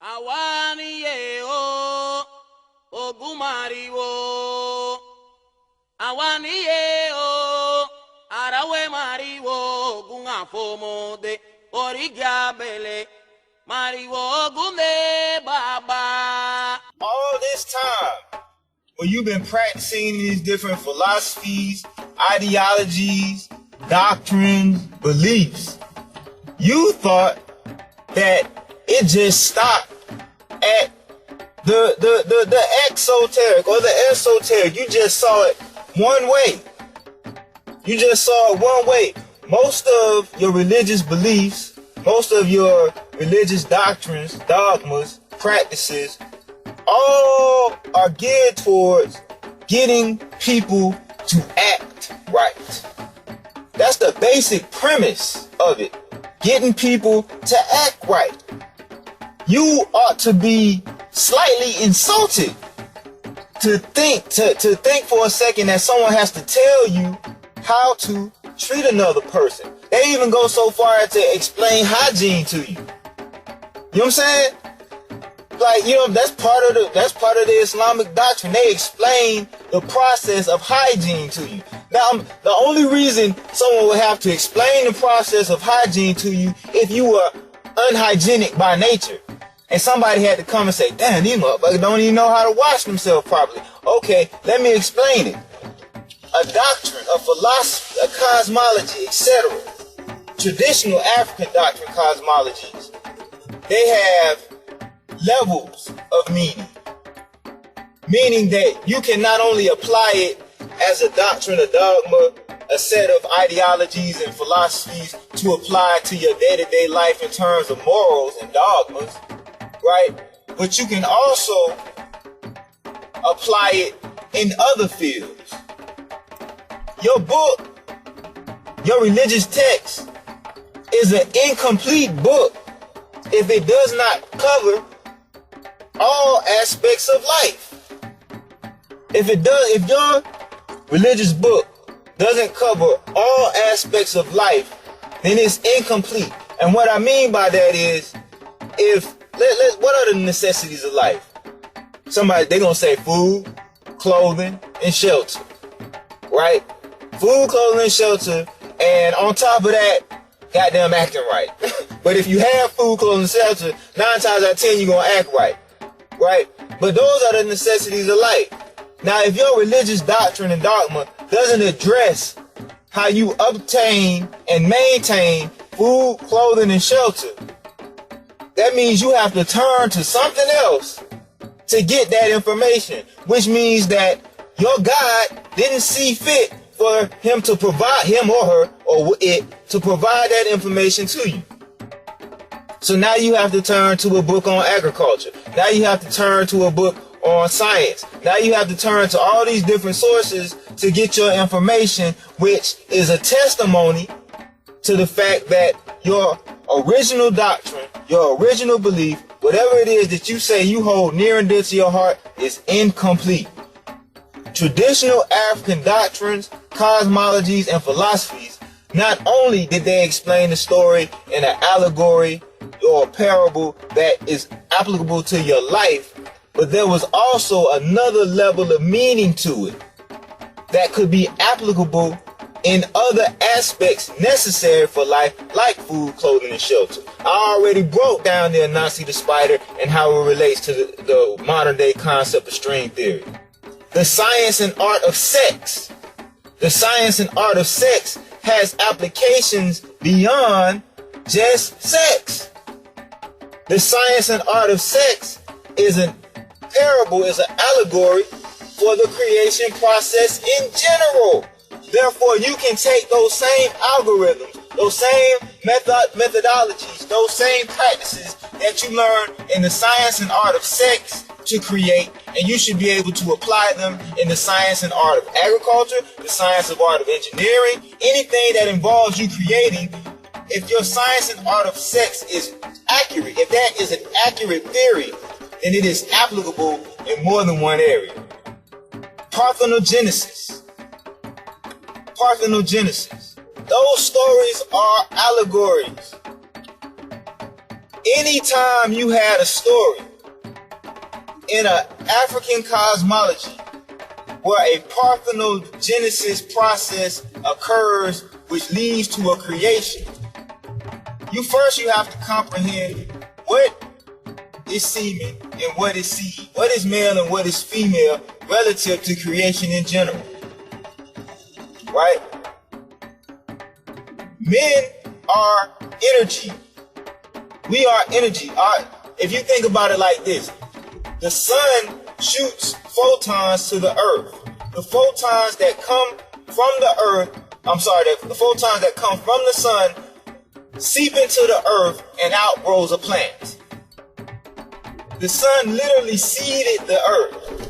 Awani ye o ogumari wo. Awani ye o arawe mari wo gunga fomo de origabele mari wo gunde baba. All this time, when you've been practicing these different philosophies, ideologies, doctrines, beliefs, you thought that it just stopped at the exoteric or the esoteric. You just saw it one way. You just saw it one way. Most of your religious beliefs, most of your religious doctrines, dogmas, practices, all are geared towards getting people to act right. That's the basic premise of it. Getting people to act right. You ought to be slightly insulted to think for a second that someone has to tell you how to treat another person. They even go so far as to explain hygiene to you. You know what I'm saying? Like, you know, that's part of the Islamic doctrine. They explain the process of hygiene to you. Now, the only reason someone would have to explain the process of hygiene to you if you were unhygienic by nature. And somebody had to come and say, damn, these motherfuckers don't even know how to wash themselves properly. Okay, let me explain it. A doctrine, a philosophy, a cosmology, etc. Traditional African doctrine cosmologies, they have levels of meaning. Meaning that you can not only apply it as a doctrine, a dogma, a set of ideologies and philosophies to apply to your day-to-day life in terms of morals and dogmas, right? But you can also apply it in other fields. Your book, your religious text, is an incomplete book if it does not cover all aspects of life. If your religious book doesn't cover all aspects of life, then it's incomplete. And what I mean by that is, what are the necessities of life? They're gonna say food, clothing, and shelter, right? Food, clothing, and shelter, and on top of that, goddamn acting right. But if you have food, clothing, and shelter, 9 times out of 10 you're gonna act right, right? But those are the necessities of life. Now, if your religious doctrine and dogma doesn't address how you obtain and maintain food, clothing, and shelter, that means you have to turn to something else to get that information, which means that your God didn't see fit for him to provide, him or her or it, to provide that information to you. So now you have to turn to a book on agriculture. Now you have to turn to a book on science. Now you have to turn to all these different sources to get your information, which is a testimony to the fact that your original doctrine, your original belief, whatever it is that you say you hold near and dear to your heart, is incomplete. Traditional African doctrines, cosmologies, and philosophies, not only did they explain the story in an allegory or a parable that is applicable to your life, but there was also another level of meaning to it that could be applicable in other aspects necessary for life, like food, clothing, and shelter. I already broke down the Anansi the spider and how it relates to the modern day concept of string theory. The science and art of sex. The science and art of sex has applications beyond just sex. The science and art of sex is a parable, is an allegory for the creation process in general. Therefore, you can take those same algorithms, those same methodologies, those same practices that you learn in the science and art of sex to create, and you should be able to apply them in the science and art of agriculture, the science and art of engineering, anything that involves you creating. If your science and art of sex is accurate, if that is an accurate theory, then it is applicable in more than one area. Parthenogenesis. Parthenogenesis. Those stories are allegories. anytime you had a story in an African cosmology where a parthenogenesis process occurs which leads to a creation, you have to comprehend what is semen and what is seed, what is male and what is female relative to creation in general. Right? Men are energy. We are energy. If you think about it like this, the sun shoots photons to the earth. The photons that come from the earth, the photons that come from the sun seep into the earth and outgrows a plant. The sun literally seeded the earth,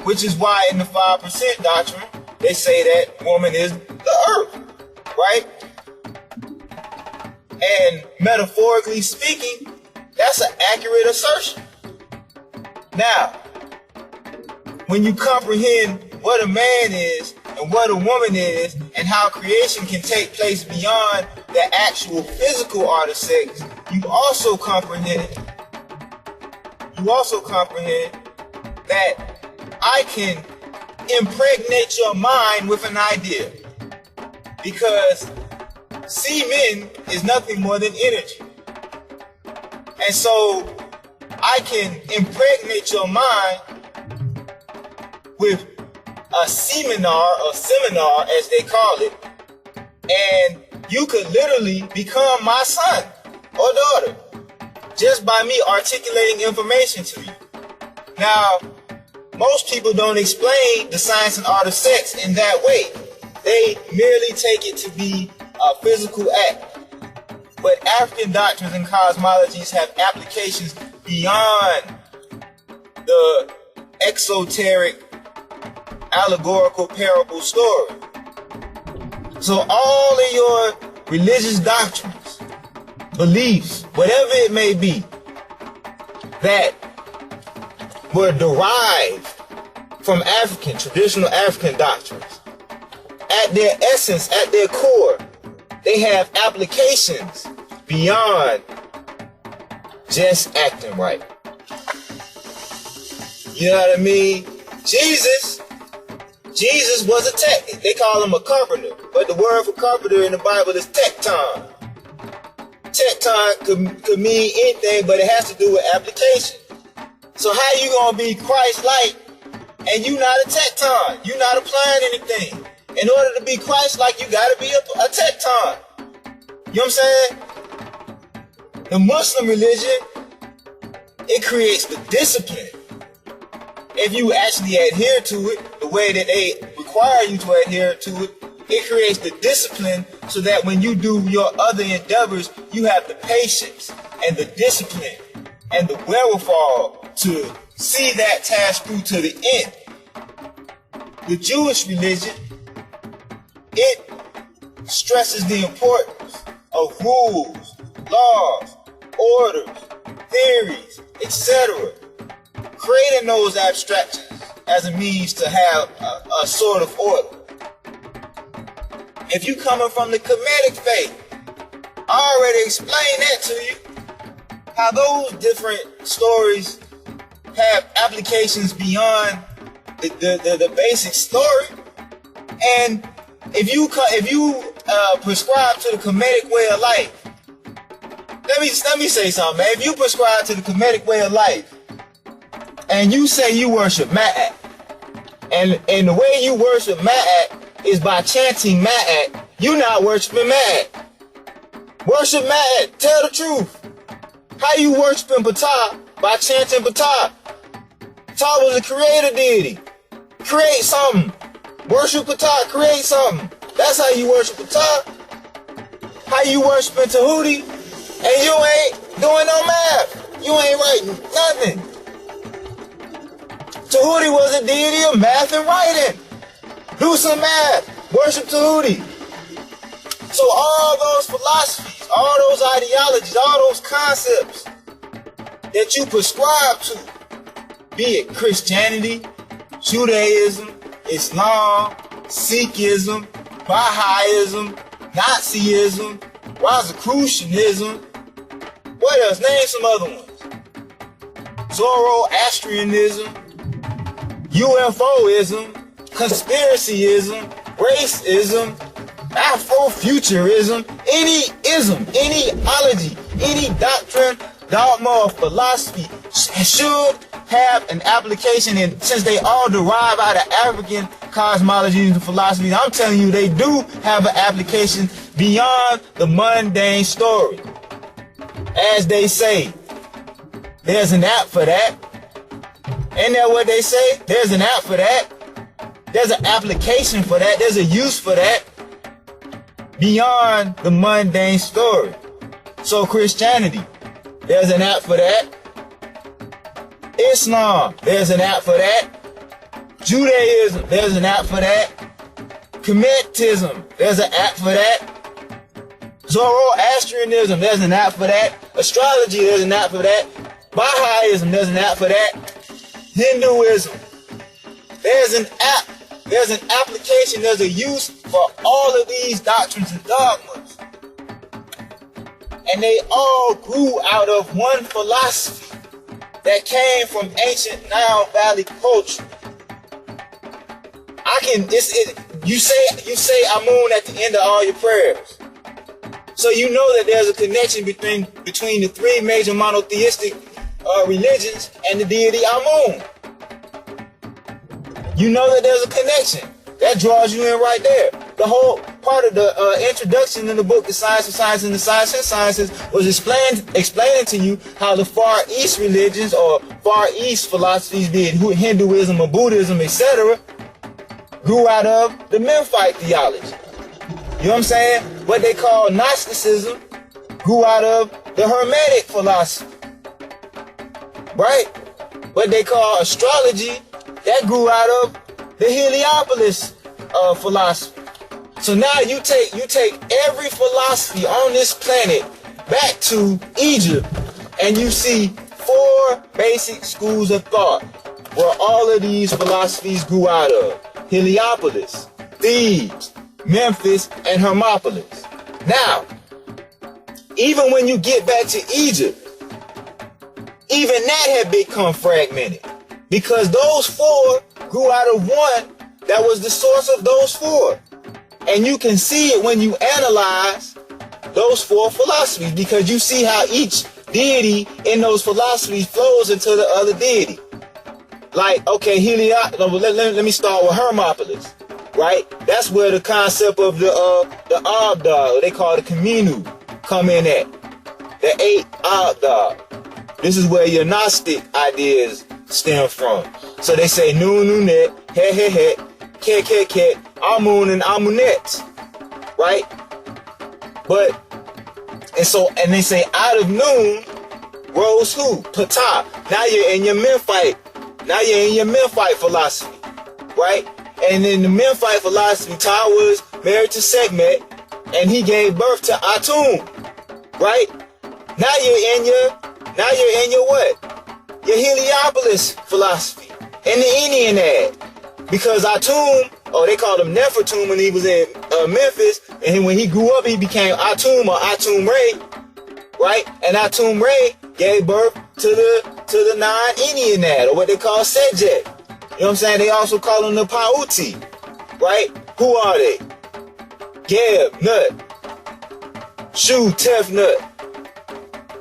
which is why in the 5% doctrine, they say that woman is the earth, right? And metaphorically speaking, that's an accurate assertion. Now, when you comprehend what a man is and what a woman is and how creation can take place beyond the actual physical art of sex, you also comprehend that I can impregnate your mind with an idea, because semen is nothing more than energy. And so I can impregnate your mind with a seminar as they call it, and you could literally become my son or daughter just by me articulating information to you. Now, most people don't explain the science and art of sex in that way. They merely take it to be a physical act. But African doctrines and cosmologies have applications beyond the exoteric, allegorical parable story. So all of your religious doctrines, beliefs, whatever it may be, that were derived from traditional African doctrines, at their essence, at their core, they have applications beyond just acting right. You know what I mean? Jesus was a tech. They call him a carpenter, but the word for carpenter in the Bible is tecton. Tecton could mean anything, but it has to do with application. So how you gonna be Christ-like and you not a tecton? You not applying anything. In order to be Christ-like, you gotta be a tecton. You know what I'm saying? The Muslim religion, it creates the discipline. If you actually adhere to it the way that they require you to adhere to it, it creates the discipline so that when you do your other endeavors, you have the patience and the discipline and the wherewithal to see that task through to the end. The Jewish religion, it stresses the importance of rules, laws, orders, theories, etc. Creating those abstractions as a means to have a sort of order. If you coming from the Kemetic faith, I already explained that to you. How those different stories have applications beyond the basic story. And if you prescribe to the Kemetic way of life, let me say something, man. If you prescribe to the Kemetic way of life, and you say you worship Ma'at, and the way you worship Ma'at is by chanting Ma'at, you not worshiping Ma'at. Worship Ma'at. Tell the truth. How you worshiping Ptah? By chanting Ptah. Ptah was a creator deity. Create something. Worship Ptah. Create something. That's how you worship Ptah. How you worshiping Tahuti? And you ain't doing no math. You ain't writing nothing. Tahuti was a deity of math and writing. Do some math. Worship Tahuti. So all those philosophies, all those ideologies, all those concepts that you prescribe to, be it Christianity, Judaism, Islam, Sikhism, Baha'ism, Nazism, Rosicrucianism, What else? Name some other ones. Zoroastrianism, UFOism, conspiracyism, racism, Afrofuturism, any ism, any ology, any doctrine, dogma, or philosophy should have an application, and since they all derive out of African cosmologies and philosophies, I'm telling you they do have an application beyond the mundane story. As they say, there's an app for that. Ain't that what they say? There's an app for that. There's an application for that. There's a use for that beyond the mundane story. So Christianity, there's an app for that. Islam, there's an app for that. Judaism, there's an app for that. Kemetism, there's an app for that. Zoroastrianism, there's an app for that. Astrology, there's an app for that. Baha'ism, there's an app for that. Hinduism, there's an app, there's an application, there's a use for all of these doctrines and dogmas. And they all grew out of one philosophy that came from ancient Nile Valley culture. You say Amun at the end of all your prayers. So you know that there's a connection between the three major monotheistic religions and the deity Amun. You know that there's a connection. That draws you in right there. The whole part of the introduction in the book, The Science of Science and the Science and Sciences, was explaining to you how the Far East religions or Far East philosophies, be it Hinduism or Buddhism, etc., grew out of the Memphite theology. You know what I'm saying? What they call Gnosticism grew out of the Hermetic philosophy. Right? What they call astrology, that grew out of the Heliopolis philosophy. So now you take every philosophy on this planet back to Egypt, and you see 4 basic schools of thought where all of these philosophies grew out of. Heliopolis, Thebes, Memphis, and Hermopolis. Now, even when you get back to Egypt, even that had become fragmented, because those 4 grew out of one that was the source of those 4. And you can see it when you analyze those 4 philosophies, because you see how each deity in those philosophies flows into the other deity. Like, okay, let me start with Hermopolis, right? That's where the concept of the Abdal, they call it the Kaminu, come in at. The 8 Abdal. This is where your Gnostic ideas stem from. So they say Nunet, He, Ke, Amun, and Amunet, right? And they say out of Nun rose who? Ptah. Now you're in your Memphite. Now you're in your Memphite philosophy, right? And in the Memphite philosophy, Ptah was married to Sekhmet, and he gave birth to Atum, right? Now you're in your what? Your Heliopolis philosophy and the Ennead, because Atum, they called him Nefertum when he was in Memphis, and when he grew up, he became Atum or Atum Re, right? And Atum Re gave birth to the 9 Ennead, or what they call Sejet. You know what I'm saying? They also call them the Pauti, right? Who are they? Geb, Nut, Shu, Tef, Nut,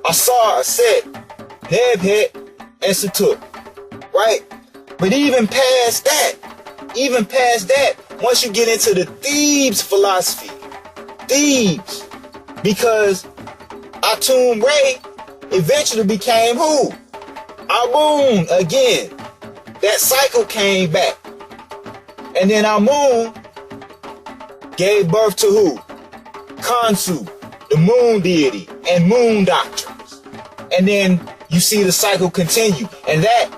Asar, Set, Nebhet, and Satut, right? But even past that, once you get into the Thebes philosophy, because Atum Re eventually became who? Amun again. That cycle came back. And then Amun gave birth to who? Khonsu, the moon deity, and moon doctrines. And then you see the cycle continue. And that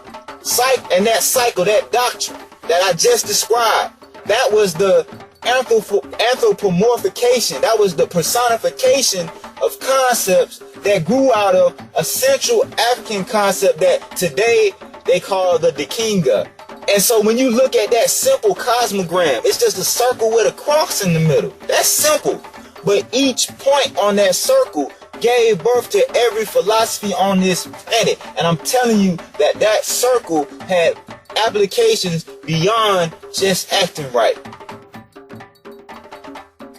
cycle, that doctrine that I just described, that was the anthropomorphication. That was the personification of concepts that grew out of a Central African concept that today they call the Dikinga. And so when you look at that simple cosmogram, it's just a circle with a cross in the middle. That's simple. But each point on that circle gave birth to every philosophy on this planet. And I'm telling you that that circle had applications beyond just acting right.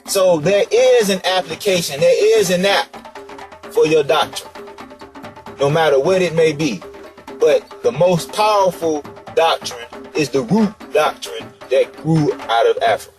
So there is an application, there is an app for your doctrine, no matter what it may be. But the most powerful doctrine is the root doctrine that grew out of Africa.